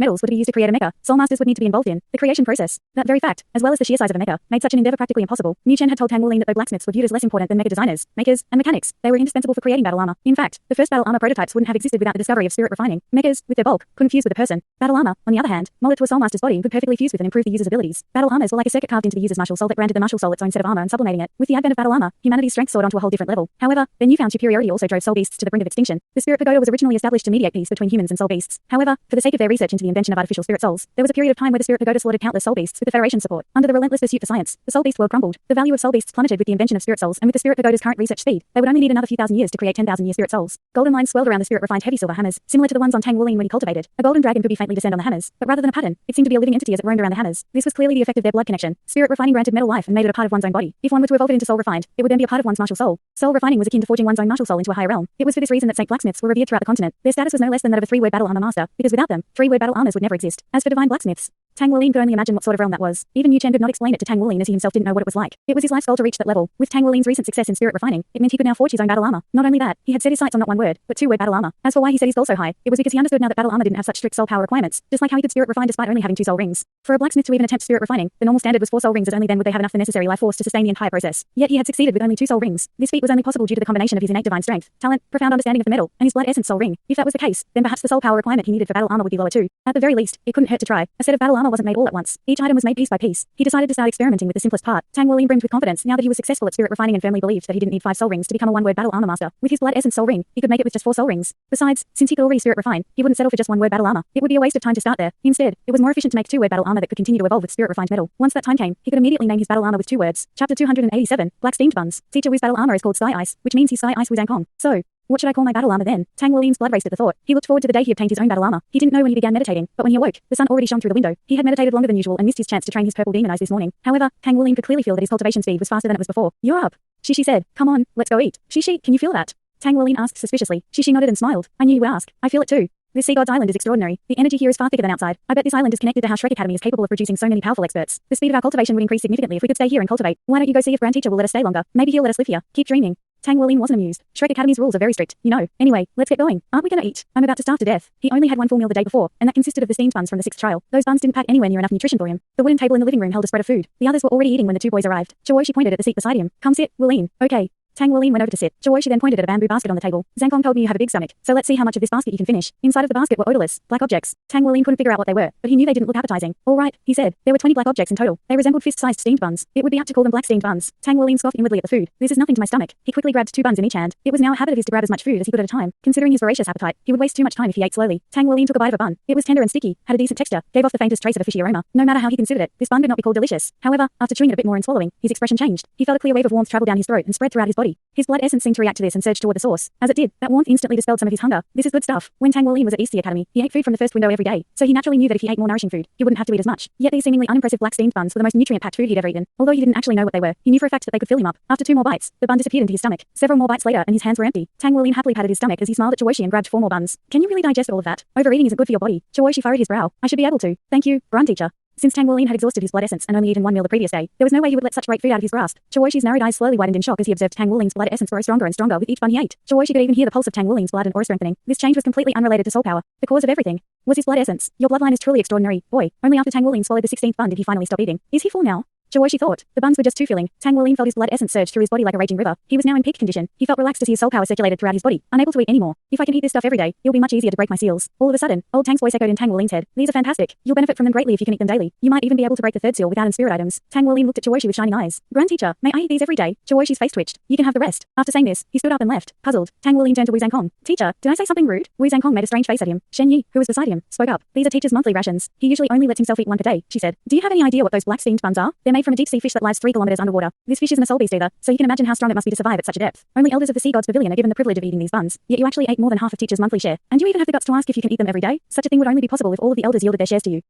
metals were to be used to create a mecha, soul masters would need to be involved in the creation process. That very fact, as well as the sheer size of a mecha, made such an endeavor practically impossible. Mu Chen had told Tang Wuling that though blacksmiths were viewed as less important than mecha designers, makers, and mechanics, they were indispensable for creating battle armor. In fact, the first battle armor prototypes wouldn't have existed without the discovery of spirit refining. Mechas, with their bulk, couldn't fuse with a person. Battle armor, on the other hand, molded to a soul master's body, could perfectly fuse with and improve the user's abilities. Battle armors were like a circuit carved into the user's martial soul that granted the martial soul its own set of armor and sublimating it. With the advent of battle armor, humanity's strength soared onto a whole different level. However, their newfound superiority also drove soul beasts to the brink of extinction. The spirit pagoda was originally established to mediate peace between humans and soul beasts. However, for the sake of their research into the invention of artificial spirit souls, there was a period of time where the spirit pagoda slaughtered countless soul beasts with the Federation's support. Under the relentless pursuit for science, the soul beast world crumbled. The value of soul beasts plummeted with the invention of spirit souls, and with the spirit pagoda's current research speed, they would only need another few thousand years to create 10,000-year spirit souls. Golden lines swirled around the spirit-refined heavy silver hammers, similar to the ones on Tang Wuling when he cultivated. A golden dragon could be faintly descend on the hammers, but rather than a pattern, it seemed to be a living entity as it roamed around the hammers. This was clearly the effect of their blood connection. Spirit refining granted metal life and made it a part of one's own body. If one were to evolve it into soul refined, it would then be a part of one's martial soul. Soul refining was akin to forging one's own martial soul into a higher realm. It was for this reason that Saint blacksmiths were revered throughout the continent. Their status was no less than that of a three-word battle armor master, because without them, three-word battle armors would never exist. As for divine blacksmiths, Tang Wuling could only imagine what sort of realm that was. Even Mu Chen could not explain it to Tang Wuling as he himself didn't know what it was like. It was his life's goal to reach that level. With Tang Wuling's recent success in spirit refining, it meant he could now forge his own battle armor. Not only that, he had set his sights on not one word, but two-word battle armor. As for why he set his goal so high, it was because he understood now that battle armor didn't have such strict soul power requirements, just like how he could spirit refine despite only having 2 soul rings. For a blacksmith to even attempt spirit refining, the normal standard was 4 soul rings, as only then would they have enough the necessary life force to sustain the entire process. Yet he had succeeded with only 2 soul rings. This feat was only possible due to the combination of his innate divine strength, talent, profound understanding of the metal, and his blood essence soul ring. If that was the case, then perhaps the soul power requirement he needed for battle armor would be lower too. At the very least, it couldn't hurt to try. A set of battle armor wasn't made all at once. Each item was made piece by piece. He decided to start experimenting with the simplest part. Tang Wuling brimmed with confidence now that he was successful at spirit refining and firmly believed that he didn't need 5 soul rings to become a one-word battle armor master. With his blood essence soul ring, he could make it with just 4 soul rings. Besides, since he could already spirit refine, he wouldn't settle for just one-word battle armor. It would be a waste of time to start there. Instead, it was more efficient to make 2-word battle armor that could continue to evolve with spirit refined metal. Once that time came, he could immediately name his battle armor with 2 words. Chapter 287, Black Steamed Buns. Teacher Wu's battle armor is called Sky Ice, which means he's Sky Ice Wu Zhangkong. So, what should I call my battle armor then? Tang Wuling's blood raced at the thought. He looked forward to the day he obtained his own battle armor. He didn't know when he began meditating, but when he awoke, the sun already shone through the window. He had meditated longer than usual and missed his chance to train his purple demon eyes this morning. However, Tang Wuling could clearly feel that his cultivation speed was faster than it was before. You're up. Shishi said, come on, let's go eat. Shishi, can you feel that? Tang Wuling asked suspiciously. Shishi nodded and smiled. I knew you would ask. I feel it too. This Sea God's Island is extraordinary. The energy here is far thicker than outside. I bet this island is connected to how Shrek Academy is capable of producing so many powerful experts. The speed of our cultivation would increase significantly if we could stay here and cultivate. Why don't you go see if Grand Teacher will let us stay longer? Maybe he'll let us live here. Keep dreaming. Tang Wuling wasn't amused. Shrek Academy's rules are very strict, you know. Anyway, let's get going. Aren't we gonna eat? I'm about to starve to death. He only had one full meal the day before, and that consisted of the steamed buns from the 6th trial. Those buns didn't pack anywhere near enough nutrition for him. The wooden table in the living room held a spread of food. The others were already eating when the 2 boys arrived. Chawoshi pointed at the seat beside him. Come sit, Wuling. Okay. Tang Wuling went over to sit. Chawoshi then pointed at a bamboo basket on the table. Zhangkong told me you have a big stomach, so let's see how much of this basket you can finish. Inside of the basket were odorless, black objects. Tang Wuling couldn't figure out what they were, but he knew they didn't look appetizing. All right, he said. There were 20 black objects in total. They resembled fist-sized steamed buns. It would be apt to call them black steamed buns. Tang Wuling scoffed inwardly at the food. This is nothing to my stomach. He quickly grabbed 2 buns in each hand. It was now a habit of his to grab as much food as he could at a time. Considering his voracious appetite, he would waste too much time if he ate slowly. Tang Wuling took a bite of a bun. It was tender and sticky, had a decent texture, gave off the faintest trace of a fishy aroma. No matter how he considered it, this bun could not be called delicious. However, after chewing it a bit more and swallowing, his expression changed. He felt a clear wave of warmth travel down his throat and spread throughout his body. His blood essence seemed to react to this and surged toward the source. As it did, that warmth instantly dispelled some of his hunger. This is good stuff. When Tang Wuling was at East Sea Academy, he ate food from the first window every day, so he naturally knew that if he ate more nourishing food, he wouldn't have to eat as much. Yet these seemingly unimpressive black steamed buns were the most nutrient-packed food he'd ever eaten. Although he didn't actually know what they were, he knew for a fact that they could fill him up. After 2 more bites, the bun disappeared into his stomach. Several more bites later, and his hands were empty. Tang Wuling happily patted his stomach as he smiled at Chawoshi and grabbed 4 more buns. Can you really digest all of that? Overeating isn't good for your body. Chawoshi furrowed his brow. I should be able to. Thank you, Grand Teacher. Since Tang Wuling had exhausted his blood essence and only eaten 1 meal the previous day, there was no way he would let such great food out of his grasp. Chawoshi's narrowed eyes slowly widened in shock as he observed Tang Wuling's blood essence grow stronger and stronger with each bun he ate. Chawoshi could even hear the pulse of Tang Wuling's blood and aura strengthening. This change was completely unrelated to soul power. The cause of everything was his blood essence. Your bloodline is truly extraordinary, boy. Only after Tang Wuling swallowed the 16th bun did he finally stop eating. Is he full now? Chawoshi thought. The buns were just too filling. Tang Wuling felt his blood essence surge through his body like a raging river. He was now in peak condition. He felt relaxed as his soul power circulated throughout his body, unable to eat anymore. If I can eat this stuff every day, it'll be much easier to break my seals. All of a sudden, old Tang's voice echoed in Tang Wuling's head. These are fantastic. You'll benefit from them greatly if you can eat them daily. You might even be able to break the 3rd seal without spirit items. Tang Wuling looked at Chawoshi with shining eyes. Grand Teacher, may I eat these every day? Chawoshi's face twitched. You can have the rest. After saying this, he stood up and left. Puzzled, Tang Wuling turned to Wu Zhangkong. Teacher, did I say something rude? Wu Zhangkong made a strange face at him. Shen Yi, who was beside him, spoke up. These are teacher's monthly rations. He usually only lets himself eat 1 per day, she said. Do you have any idea what those black steamed buns are? They're made from a deep-sea fish that lives 3 kilometers underwater. This fish isn't a soul beast either, so you can imagine how strong it must be to survive at such a depth. Only elders of the Sea God's Pavilion are given the privilege of eating these buns, yet you actually ate more than half of teacher's monthly share. And you even have the guts to ask if you can eat them every day? Such a thing would only be possible if all of the elders yielded their shares to you.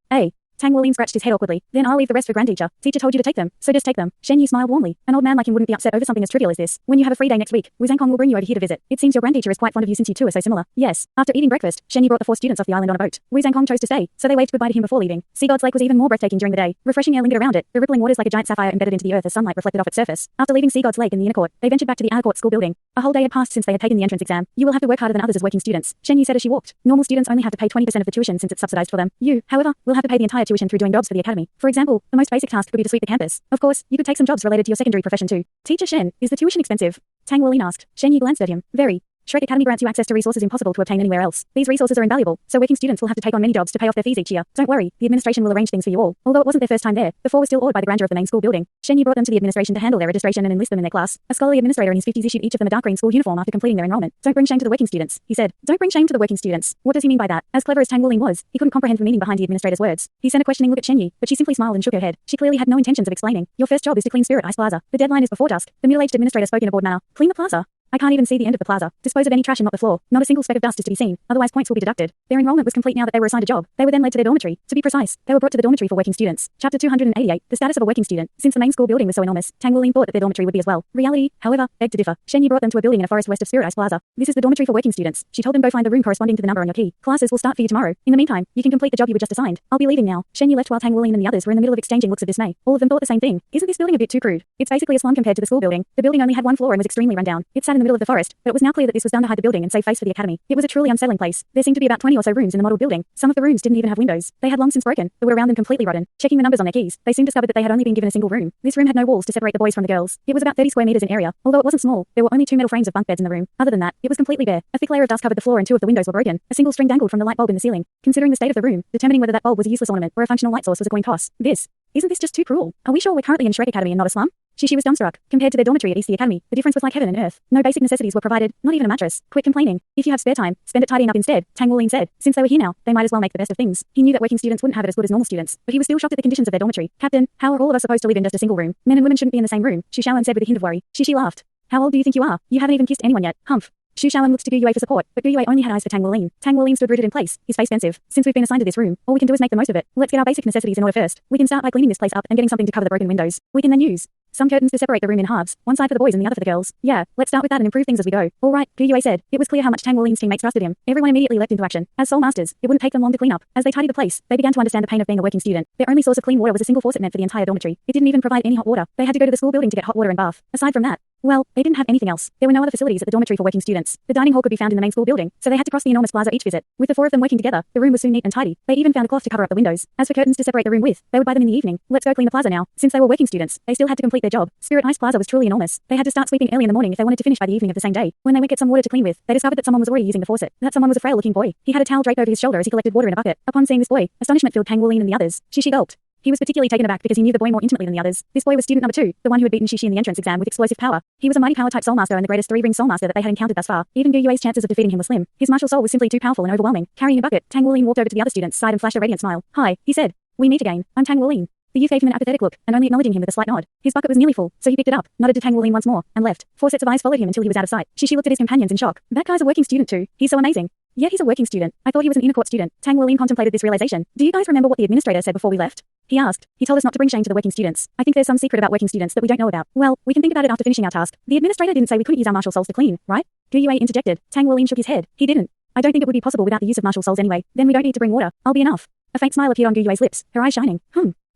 Tang Wuling scratched his head awkwardly. Then I'll leave the rest for grandteacher. Teacher told you to take them, so just take them. Shen Yu smiled warmly. An old man like him wouldn't be upset over something as trivial as this. When you have a free day next week, Wu Zhangkong will bring you over here to visit. It seems your grandteacher is quite fond of you since you two are so similar. Yes. After eating breakfast, Shen Yu brought the 4 students off the island on a boat. Wu Zhangkong chose to stay, so they waved goodbye to him before leaving. Sea God's Lake was even more breathtaking during the day. Refreshing air lingered around it, the rippling waters like a giant sapphire embedded into the earth as sunlight reflected off its surface. After leaving Sea God's Lake in the inner court, they ventured back to the outer court school building. A whole day had passed since they had taken the entrance exam. You will have to work harder than others as working students, Shen Yu said as she walked. Normal students only have to pay 20% of the tuition since it's subsidized for them. You, however, will have to pay the entire tuition through doing jobs for the academy. For example, the most basic task could be to sweep the campus. Of course, you could take some jobs related to your secondary profession too. Teacher Shen, is the tuition expensive? Tang Wuling asked. Shen Yu glanced at him. Very. Shrek Academy grants you access to resources impossible to obtain anywhere else. These resources are invaluable, so working students will have to take on many jobs to pay off their fees each year. Don't worry, the administration will arrange things for you all. Although it wasn't their first time there, the 4 were still awed by the grandeur of the main school building. Shen Yu brought them to the administration to handle their registration and enlist them in their class. A scholarly administrator in his 50s issued each of them a dark green school uniform after completing their enrollment. Don't bring shame to the working students, he said. Don't bring shame to the working students. What does he mean by that? As clever as Tang Wuling was, he couldn't comprehend the meaning behind the administrator's words. He sent a questioning look at Shen Yu, but she simply smiled and shook her head. She clearly had no intentions of explaining. Your first job is to clean Spirit Ice Plaza. The deadline is before dusk. The middle-aged administrator spoke in a bored manner. Clean the plaza? I can't even see the end of the plaza. Dispose of any trash and mop the floor. Not a single speck of dust is to be seen, otherwise points will be deducted. Their enrollment was complete now that they were assigned a job. They were then led to their dormitory. To be precise, they were brought to the dormitory for working students. Chapter 288, the status of a working student. Since the main school building was so enormous, Tang Wuling thought that their dormitory would be as well. Reality, however, begged to differ. Shen Yu brought them to a building in a forest west of Spirit Ice Plaza. This is the dormitory for working students. She told them go find the room corresponding to the number on your key. Classes will start for you tomorrow. In the meantime, you can complete the job you were just assigned. I'll be leaving now. Shen Yu left while Tang Wuling and the others were in the middle of exchanging looks of dismay. All of them thought the same thing. Isn't this building a bit too crude? It's basically a slum compared to the school building. The building only had 1 floor and was extremely run down. It sat in the middle of the forest, but it was now clear that this was done to hide the building and save face for the academy. It was a truly unsettling place. There seemed to be about 20 or so rooms in the model building. Some of the rooms didn't even have windows. They had long since broken. The wood around them completely rotten. Checking the numbers on their keys, they soon discovered that they had only been given a single room. This room had no walls to separate the boys from the girls. It was about 30 square meters in area. Although it wasn't small, there were only 2 metal frames of bunk beds in the room. Other than that, it was completely bare. A thick layer of dust covered the floor and 2 of the windows were broken. A single string dangled from the light bulb in the ceiling. Considering the state of the room, determining whether that bulb was a useless ornament or a functional light source was a coin toss. Isn't this just too cruel? Are we sure we're currently in Shrek Academy and not a slum? She was dumbstruck. Compared to their dormitory at East the Academy, the difference was like heaven and earth. No basic necessities were provided, not even a mattress. Quit complaining. If you have spare time, spend it tidying up instead, Tang Wuling said. Since they were here now, they might as well make the best of things. He knew that working students wouldn't have it as good as normal students, but he was still shocked at the conditions of their dormitory. Captain, how are all of us supposed to live in just a single room? Men and women shouldn't be in the same room, Xu Shaoan said with a hint of worry. She laughed. How old do you think you are? You haven't even kissed anyone yet. Humph. Xu Shaoan looked to Gu Yue for support, but Gu Yue only had eyes for Tang Wuling. Tang Wuling stood rooted in place, his face pensive. Since we've been assigned to this room, all we can do is make the most of it. Let's get our basic necessities in order first. We can start by cleaning this place up and getting something to cover the broken windows. We can then use some curtains to separate the room in halves, one side for the boys and the other for the girls. Yeah, let's start with that and improve things as we go. All right, Gu Yue said. It was clear how much Tang Wuling's teammates trusted him. Everyone immediately leapt into action. As Soul Masters, it wouldn't take them long to clean up. As they tidied the place, they began to understand the pain of being a working student. Their only source of clean water was a single faucet meant for the entire dormitory. It didn't even provide any hot water. They had to go to the school building to get hot water and bath. Aside from that, well, they didn't have anything else. There were no other facilities at the dormitory for working students. The dining hall could be found in the main school building, so they had to cross the enormous plaza each visit. With the 4 of them working together, the room was soon neat and tidy. They even found a cloth to cover up the windows. As for curtains to separate the room with, they would buy them in the evening. Let's go clean the plaza now. Since they were working students, they still had to complete their job. Spirit Ice Plaza was truly enormous. They had to start sweeping early in the morning if they wanted to finish by the evening of the same day. When they went get some water to clean with, they discovered that someone was already using the faucet. That someone was a frail-looking boy. He had a towel draped over his shoulder as he collected water in a bucket. Upon seeing this boy, astonishment filled Tang Wuling and the others. She gulped. He was particularly taken aback because he knew the boy more intimately than the others. This boy was student number 2, the one who had beaten Shishi in the entrance exam with explosive power. He was a mighty power-type soul master and the greatest 3-ring soul master that they had encountered thus far. Even Gu Yue's chances of defeating him were slim. His martial soul was simply too powerful and overwhelming. Carrying a bucket, Tang Wuling walked over to the other student's side and flashed a radiant smile. Hi, he said. We meet again. I'm Tang Wuling. The youth gave him an apathetic look, and only acknowledging him with a slight nod. His bucket was nearly full, so he picked it up, nodded to Tang Wuling once more, and left. 4 sets of eyes followed him until he was out of sight. Shishi looked at his companions in shock. That guy's a working student too. He's so amazing. Yet he's a working student. I thought he was an inner court student. Tang Wuling contemplated this realization. Do you guys remember what the administrator said before we left? He asked. He told us not to bring shame to the working students. I think there's some secret about working students that we don't know about. Well, we can think about it after finishing our task. The administrator didn't say we couldn't use our martial souls to clean, right? Gu Yue interjected. Tang Wuling shook his head. He didn't. I don't think it would be possible without the use of martial souls anyway. Then we don't need to bring water. I'll be enough. A faint smile appeared on Gu Yue's lips, her eyes shining.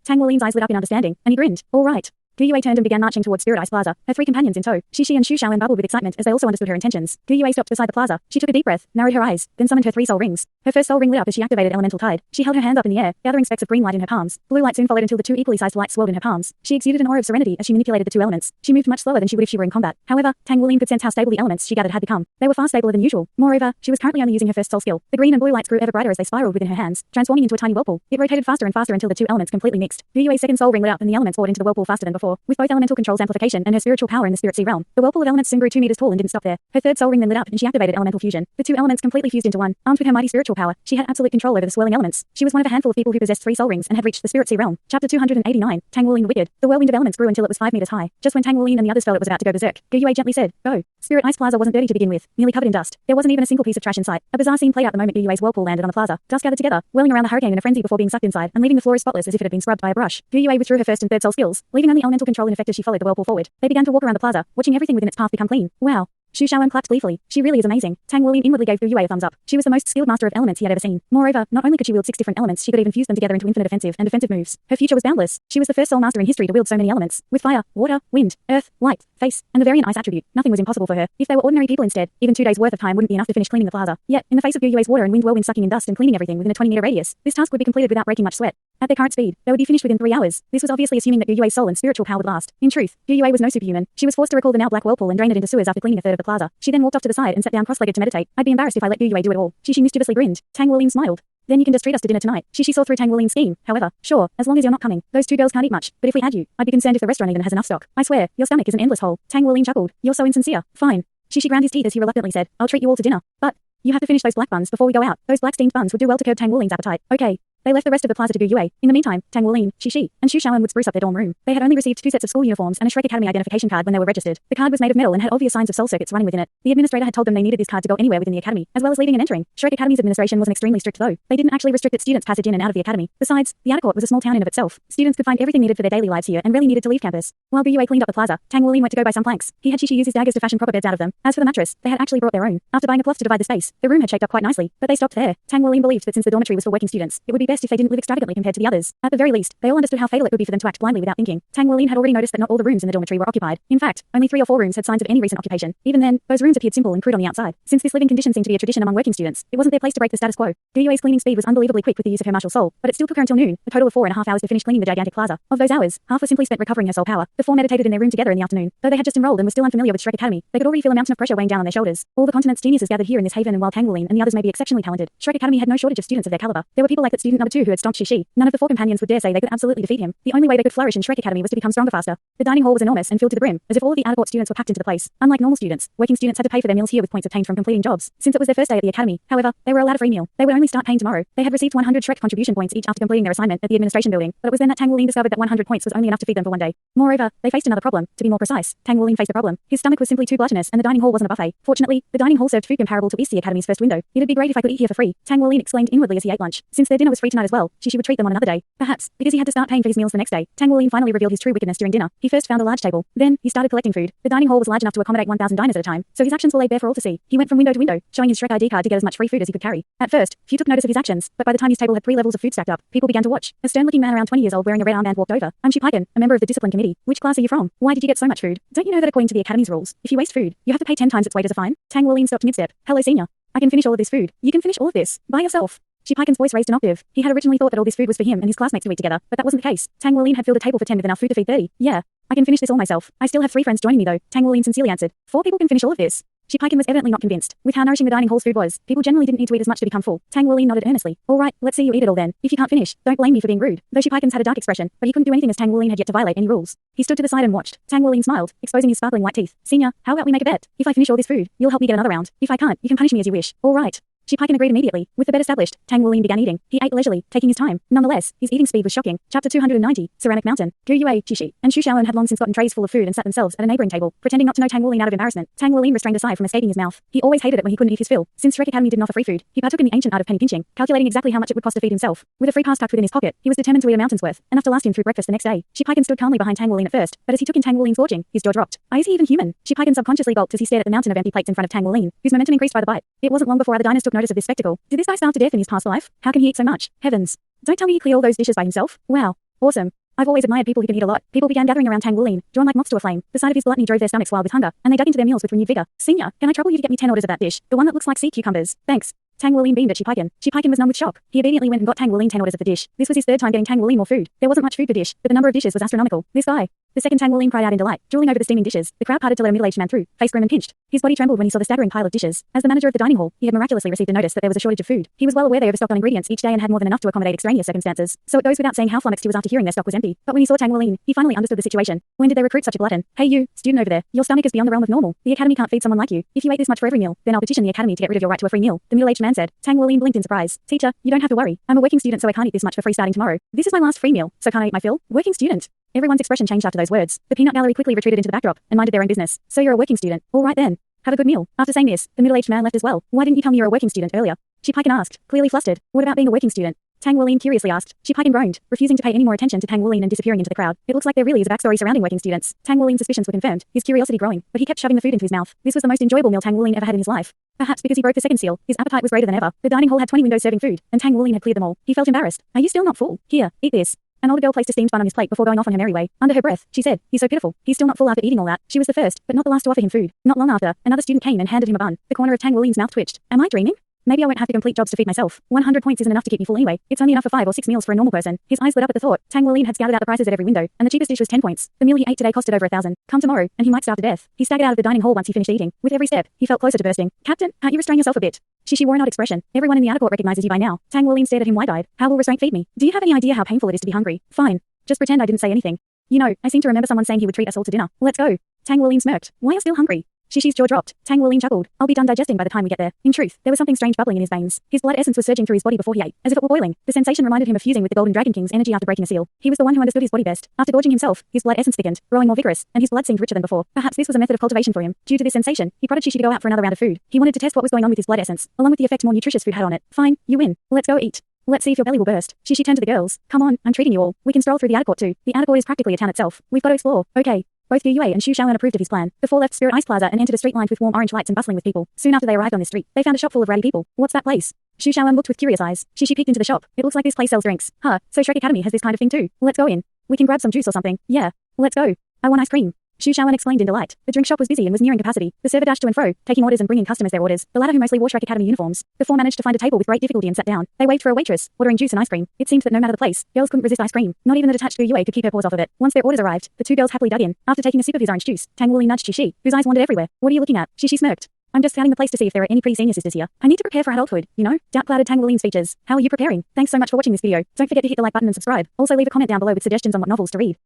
Tang Wuling's eyes lit up in understanding, and he grinned. All right. Gu Yue turned and began marching towards Spirit Ice Plaza, her 3 companions in tow. Shishi and Xu Shaoan babbled with excitement as they also understood her intentions. Gu Yue stopped beside the plaza. She took a deep breath, narrowed her eyes, then summoned her 3 soul rings. Her first soul ring lit up as she activated Elemental Tide. She held her hand up in the air, gathering specks of green light in her palms. Blue light soon followed until the 2 equally sized lights swirled in her palms. She exuded an aura of serenity as she manipulated the 2 elements. She moved much slower than she would if she were in combat. However, Tang Wuling could sense how stable the elements she gathered had become. They were far stabler than usual. Moreover, she was currently only using her first soul skill. The green and blue lights grew ever brighter as they spiraled within her hands, transforming into a tiny whirlpool. It rotated faster and faster until the 2 elements completely mixed. Gu Yue's second soul ring lit up and the elements poured into the whirlpool faster than before. before, with both elemental control's amplification and her spiritual power in the spirit sea realm. The whirlpool of elements soon grew 2 meters tall and didn't stop there. Her third soul ring then lit up and she activated elemental fusion. The two elements completely fused into one. Armed with her mighty spiritual power, she had absolute control over the swirling elements. She was one of a handful of people who possessed 3 soul rings and had reached the spirit sea realm. Chapter 289, Tang Wuling the Wicked. The whirlwind of elements grew until it was 5 meters high. Just when Tang Wuling and the others felt it was about to go berserk, Gu Yue gently said, "Go." Spirit Ice Plaza wasn't dirty to begin with, merely covered in dust. There wasn't even a single piece of trash in sight. A bizarre scene played out the moment Gu Yue's whirlpool landed on the plaza. Dust gathered together, whirling around the hurricane in a frenzy before being sucked inside and leaving the floor as spotless as if it had been scrubbed by a brush. Gu Yue withdrew her first and third soul skills, leaving only elemental control in effect as she followed the whirlpool forward. They began to walk around the plaza, watching everything within its path become clean. Wow. Xu Shaoan clapped gleefully. She really is amazing. Tang Wuling inwardly gave Gu Yue a thumbs up. She was the most skilled master of elements he had ever seen. Moreover, not only could she wield 6 different elements, she could even fuse them together into infinite offensive and defensive moves. Her future was boundless. She was the first soul master in history to wield so many elements. With fire, water, wind, earth, light, face, and the variant ice attribute, nothing was impossible for her. If they were ordinary people instead, even 2 days worth of time wouldn't be enough to finish cleaning the plaza. Yet, in the face of Gu Yue's water and wind whirlwind sucking in dust and cleaning everything within a 20-meter radius, this task would be completed without breaking much sweat. At their current speed, they would be finished within 3 hours. This was obviously assuming that Gu Yue's soul and spiritual power would last. In truth, Gu Yue was no superhuman. She was forced to recall the now black whirlpool and drain it into sewers after cleaning a third of the plaza. She then walked off to the side and sat down cross-legged to meditate. I'd be embarrassed if I let Gu Yue do it all. She mischievously grinned. Tang Wuling smiled. Then you can just treat us to dinner tonight. She saw through Tang Wuling's scheme. However, sure, as long as you're not coming. Those 2 girls can't eat much, but if we had you, I'd be concerned if the restaurant even has enough stock. I swear, your stomach is an endless hole. Tang Wuling chuckled. You're so insincere. Fine. She ground his teeth as he reluctantly said, I'll treat you all to dinner. But you have to finish those black buns before we go out. Those black steamed buns would do well to curb Tang Wuling's appetite. Okay. They left the rest of the plaza to Gu Yue. In the meantime, Tang Wuling, Shi, and Xu Shaoan would spruce up their dorm room. They had only received 2 sets of school uniforms and a Shrek Academy identification card when they were registered. The card was made of metal and had obvious signs of soul circuits running within it. The administrator had told them they needed this card to go anywhere within the academy, as well as leaving and entering. Shrek Academy's administration wasn't extremely strict though. They didn't actually restrict its students' passage in and out of the academy. Besides, the outer court was a small town in of itself. Students could find everything needed for their daily lives here and rarely needed to leave campus. While Gu Yue cleaned up the plaza, Tang Wuling went to go buy some planks. He had Shi use his daggers to fashion proper beds out of them. As for the mattress, they had actually brought their own. After buying a cloth to divide the space, the room had shaped up quite nicely, but they stopped there. Tang Wuling believed that since the dormitory was for working students, it would be best if they didn't live extravagantly compared to the others. At the very least, they all understood how fatal it would be for them to act blindly without thinking. Tang Wuling had already noticed that not all the rooms in the dormitory were occupied. In fact, only 3 or 4 rooms had signs of any recent occupation. Even then, those rooms appeared simple and crude on the outside. Since this living condition seemed to be a tradition among working students, it wasn't their place to break the status quo. Gu Yue's cleaning speed was unbelievably quick with the use of her martial soul, but it still took her until noon, a total of 4.5 hours to finish cleaning the gigantic plaza. Of those hours, half were simply spent recovering her soul power. The 4 meditated in their room together in the afternoon. Though they had just enrolled and were still unfamiliar with Shrek Academy, they could already feel a mountain of pressure weighing down on their shoulders. All the continent's geniuses gathered here in this haven, and while Tang Wuling and the others may be exceptionally talented, Shrek Academy had no shortage of students of their caliber. There were people like that student number 2 who had stomped Shi. None of the 4 companions would dare say they could absolutely defeat him. The only way they could flourish in Shrek Academy was to become stronger faster. The dining hall was enormous and filled to the brim, as if all of the outer-court students were packed into the place. Unlike normal students, working students had to pay for their meals here with points obtained from completing jobs. Since it was their first day at the academy, however, they were allowed a free meal. They would only start paying tomorrow. They had received 100 Shrek contribution points each after completing their assignment at the administration building, but it was then that Tang Wuling discovered that 100 points was only enough to feed them for 1 day. Moreover, they faced another problem. To be more precise, Tang Wuling faced a problem. His stomach was simply too gluttonous, and the dining hall wasn't a buffet. Fortunately, the dining hall served food comparable to East Sea Academy's first window. It'd be great if I could eat here for free, Tang Wuling exclaimed inwardly as he ate lunch. Since their dinner was free tonight as well, she would treat them on another day. Perhaps, because he had to start paying for his meals the next day, Tang Wuling finally revealed his true wickedness during dinner. He first found a large table. Then, he started collecting food. The dining hall was large enough to accommodate 1,000 diners at a time, so his actions were laid bare for all to see. He went from window to window, showing his Shrek ID card to get as much free food as he could carry. At first, few took notice of his actions, but by the time his table had 3 levels of food stacked up, people began to watch. A stern-looking man around 20 years old wearing a red armband walked over. I'm Shipiken, a member of the discipline committee. Which class are you from? Why did you get so much food? Don't you know that according to the academy's rules, if you waste food, you have to pay 10 times its weight as a fine? Tang Wuling stopped mid-step. Hello, senior. I can finish all of this food. You can finish all of this by yourself. Shipiken's voice raised an octave. He had originally thought that all this food was for him and his classmates to eat together, but that wasn't the case. Tang Wuling had filled a table for 10 with enough food to feed 30. Yeah, I can finish this all myself. I still have 3 friends joining me though, Tang Wuling sincerely answered. 4 people can finish all of this. Shipiken was evidently not convinced. With how nourishing the dining hall's food was, people generally didn't need to eat as much to become full. Tang Wuling nodded earnestly. All right, let's see you eat it all then. If you can't finish, don't blame me for being rude. Though Shipiken's had a dark expression, but he couldn't do anything as Tang Wuling had yet to violate any rules. He stood to the side and watched. Tang Wuling smiled, exposing his sparkling white teeth. Senior, how about we make a bet? If I finish all this food, you'll help me get another round. If I can't, you can punish me as you wish. All right. Shipiken agreed immediately. With the bet established, Tang Wuling began eating. He ate leisurely, taking his time. Nonetheless, his eating speed was shocking. Chapter 290, Ceramic Mountain. Gu Yue, Shi, and Xu Shaoan had long since gotten trays full of food and sat themselves at a neighboring table, pretending not to know Tang Wuling out of embarrassment. Tang Wuling restrained a sigh from escaping his mouth. He always hated it when he couldn't eat his fill. Since Shrek Academy didn't offer free food, he partook in the ancient art of penny pinching, calculating exactly how much it would cost to feed himself. With a free pass tucked within his pocket, he was determined to eat a mountain's worth, enough to last him through breakfast the next day. Shipiken stood calmly behind Tang Wuling at first, but as he took in Tang Wuling's gorging, his jaw dropped. Is he even human? Shipiken subconsciously gulped as he stared at the mountain of empty plates in front of Tang Wuling, whose momentum increased by the bite. It wasn't long before other diners took notice of this spectacle. Did this guy starve to death in his past life? How can he eat so much? Heavens. Don't tell me he cleared all those dishes by himself. Wow. Awesome. I've always admired people who can eat a lot. People began gathering around Tang Wuling, drawn like moths to a flame. The sight of his gluttony drove their stomachs wild with hunger, and they dug into their meals with renewed vigor. Senior, can I trouble you to get me 10 orders of that dish? The one that looks like sea cucumbers. Thanks. Tang Wuling beamed at Shipiken. Shipiken was numb with shock. He obediently went and got Tang Wuling 10 orders of the dish. This was his third time getting Tang Wuling more food. There wasn't much food per dish, but the number of dishes was astronomical. This guy. The second Tang Wuling cried out in delight, drooling over the steaming dishes. The crowd parted to let a middle-aged man through, face grim and pinched. His body trembled when he saw the staggering pile of dishes. As the manager of the dining hall, he had miraculously received a notice that there was a shortage of food. He was well aware they overstocked on ingredients each day and had more than enough to accommodate extraneous circumstances. So it goes without saying how flummoxed he was after hearing their stock was empty. But when he saw Tang Wuling, he finally understood the situation. When did they recruit such a glutton? Hey you, student over there, your stomach is beyond the realm of normal. The academy can't feed someone like you. If you ate this much for every meal, then I'll petition the academy to get rid of your right to a free meal. The middle-aged man said. Tang Wuling blinked in surprise. Teacher, you don't have to worry. I'm a working student, so I can't eat this much for free starting tomorrow. This is my last free meal, so can't I eat my fill? Working student. Everyone's expression changed after those words. The peanut gallery quickly retreated into the backdrop and minded their own business. So you're a working student. All right then. Have a good meal. After saying this, the middle-aged man left as well. Why didn't you tell me you're a working student earlier? Shipiken asked, clearly flustered. What about being a working student? Tang Wuling curiously asked. Shipiken groaned, refusing to pay any more attention to Tang Wuling and disappearing into the crowd. It looks like there really is a backstory surrounding working students. Tang Wuling's suspicions were confirmed, his curiosity growing, but he kept shoving the food into his mouth. This was the most enjoyable meal Tang Wuling ever had in his life. Perhaps because he broke the second seal, his appetite was greater than ever. The dining hall had 20 windows serving food, and Tang Wuling had cleared them all. He felt embarrassed. Are you still not full? Here, eat this. An older girl placed a steamed bun on his plate before going off on her merry way. Under her breath, she said, he's so pitiful. He's still not full after eating all that. She was the first, but not the last to offer him food. Not long after, another student came and handed him a bun. The corner of Tang Wuling's mouth twitched. Am I dreaming? Maybe I won't have to complete jobs to feed myself. 100 points isn't enough to keep me full anyway. It's only enough for 5 or 6 meals for a normal person. His eyes lit up at the thought. Tang Wuling had scouted out the prices at every window, and the cheapest dish was 10 points. The meal he ate today costed over 1,000. Come tomorrow, and he might starve to death. He staggered out of the dining hall once he finished eating. With every step, he felt closer to bursting. Captain, can't you restrain yourself a bit? She wore an odd expression. Everyone in the outer court recognizes you by now. Tang Wuling stared at him wide-eyed. How will restraint feed me? Do you have any idea how painful it is to be hungry? Fine. Just pretend I didn't say anything. You know, I seem to remember someone saying he would treat us all to dinner. Let's go. Tang Wuling smirked. Why are you still hungry? Shishi's jaw dropped. Tang Wuling chuckled. I'll be done digesting by the time we get there. In truth, there was something strange bubbling in his veins. His blood essence was surging through his body before he ate, as if it were boiling. The sensation reminded him of fusing with the Golden Dragon King's energy after breaking a seal. He was the one who understood his body best. After gorging himself, his blood essence thickened, growing more vigorous, and his blood seemed richer than before. Perhaps this was a method of cultivation for him. Due to this sensation, he prodded Shishi to go out for another round of food. He wanted to test what was going on with his blood essence, along with the effect more nutritious food had on it. Fine, you win. Let's go eat. Let's see if your belly will burst. Shishi turned to the girls. Come on, I'm treating you all. We can stroll through the outer court too. The outer court is practically a town itself. We've got to explore. Okay. Both Yu Yue and Xu Shaoan approved of his plan. The four left Spirit Ice Plaza and entered a street lined with warm orange lights and bustling with people. Soon after they arrived on this street, they found a shop full of rowdy people. What's that place? Xu Shaoan looked with curious eyes. Shishi peeked into the shop. It looks like this place sells drinks. Huh, so Shrek Academy has this kind of thing too. Let's go in. We can grab some juice or something. Yeah. Let's go. I want ice cream. Xu Shaoan exclaimed in delight. The drink shop was busy and was nearing capacity. The server dashed to and fro, taking orders and bringing customers their orders, the latter who mostly wore Shrek Academy uniforms. The four managed to find a table with great difficulty and sat down. They waved for a waitress, ordering juice and ice cream. It seemed that no matter the place, girls couldn't resist ice cream. Not even the detached Yu Yue could keep her paws off of it. Once their orders arrived, the two girls happily dug in. After taking a sip of his orange juice, Tang Wuling nudged Shishi, whose eyes wandered everywhere. What are you looking at? Shishi smirked. I'm just scouting the place to see if there are any pretty senior sisters here. I need to prepare for adulthood, you know? Doubt clouded Tang Wuling's features. How are you preparing? Thanks so much for watching this video. Don't forget to hit the like button and subscribe. Also leave a comment down below with suggestions on what novels to read.